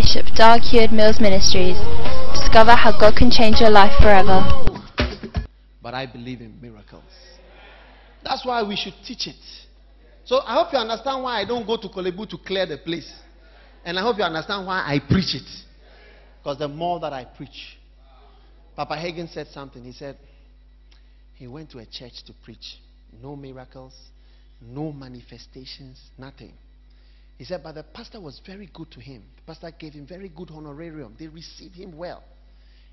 Bishop Dag Heward-Mills Ministries. Discover how God can change your life forever. But I believe in miracles. That's why we should teach it. So I hope you understand why I don't go to Kolebu to clear the place. And I hope you understand why I preach it. Because the more that I preach. Papa Hagen said something. He said he went to a church to preach. No miracles, no manifestations, nothing. He said, but the pastor was very good to him. The pastor gave him very good honorarium. They received him well.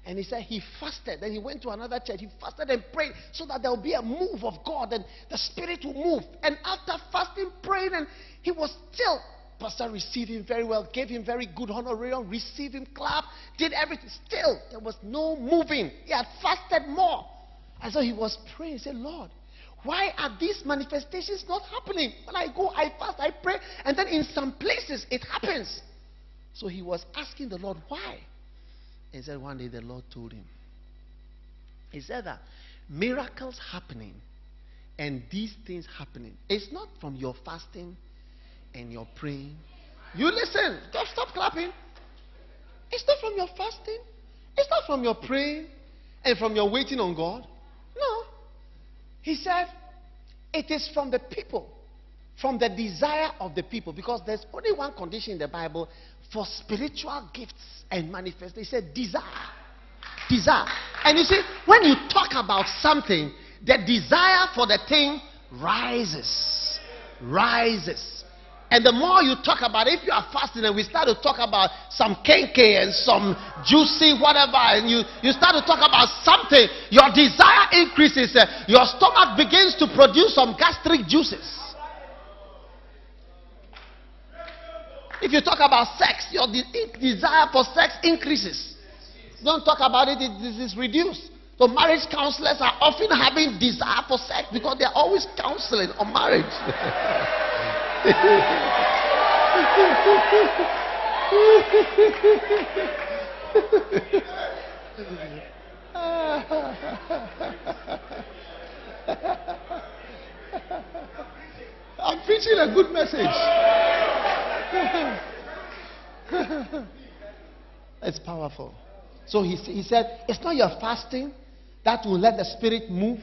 And he said he fasted. Then he went to another church. He fasted and prayed so that there will be a move of God and the Spirit will move. And after fasting, praying, and he was still, pastor received him very well, gave him very good honorarium, received him, clapped, did everything. Still, there was no moving. He had fasted more. And so he was praying. He said, Lord, why are these manifestations not happening? When I go, I fast, I pray, and then in some places it happens. So he was asking the Lord, why? And he said one day the Lord told him. He said that miracles happening and these things happening, it's not from your fasting and your praying. You listen, don't stop clapping. It's not from your fasting. It's not from your praying and from your waiting on God. No. He said, it is from the people, from the desire of the people, because there's only one condition in the Bible for spiritual gifts and manifest. He said, desire. Desire. And you see, when you talk about something, the desire for the thing rises. Rises. And the more you talk about it, if you are fasting and we start to talk about some kenke and some juicy whatever, and you start to talk about something, your desire increases. Your stomach begins to produce some gastric juices. If you talk about sex, your desire for sex increases. Don't talk about it, it is reduced. So marriage counselors are often having desire for sex because they are always counseling on marriage. I'm preaching a good message. It's powerful. So he said, it's not your fasting that will let the Spirit move.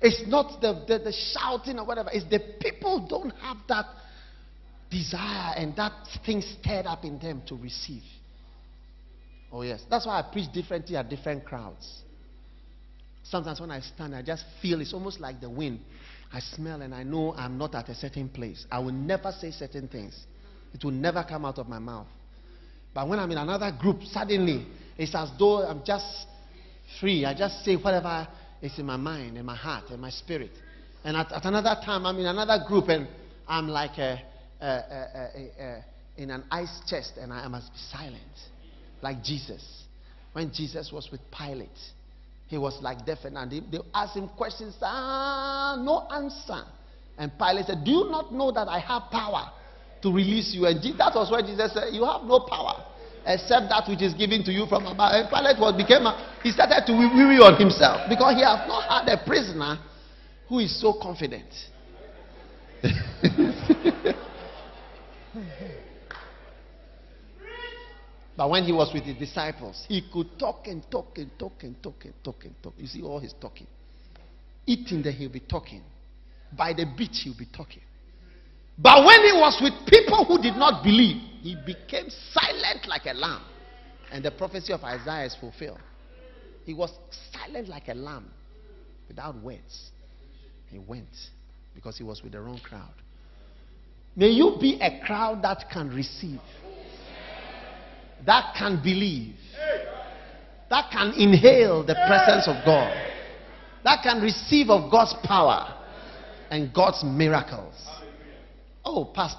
It's not the shouting or whatever. It's the people don't have that desire and that thing stirred up in them to receive. Oh yes. That's why I preach differently at different crowds. Sometimes when I stand, I just feel it's almost like the wind. I smell and I know I'm not at a certain place. I will never say certain things. It will never come out of my mouth. But when I'm in another group, suddenly it's as though I'm just free. I just say whatever is in my mind and my heart and my spirit. And at another time, I'm in another group and I'm like in an ice chest and I must be silent. Like Jesus. When Jesus was with Pilate, he was like deaf and they asked him questions. No answer. And Pilate said, do you not know that I have power to release you? And that was where Jesus said, you have no power except that which is given to you from above. And Pilate he started to weary on himself because he has not had a prisoner who is so confident. But when he was with his disciples, he could talk and talk and talk and talk and talk and talk. You see all his talking. Eating, then he'll be talking. By the beach, he'll be talking. But when he was with people who did not believe, he became silent like a lamb. And the prophecy of Isaiah is fulfilled. He was silent like a lamb without words. He went because he was with the wrong crowd. May you be a crowd that can receive, that can believe, that can inhale the presence of God, that can receive of God's power and God's miracles. Oh, Pastor.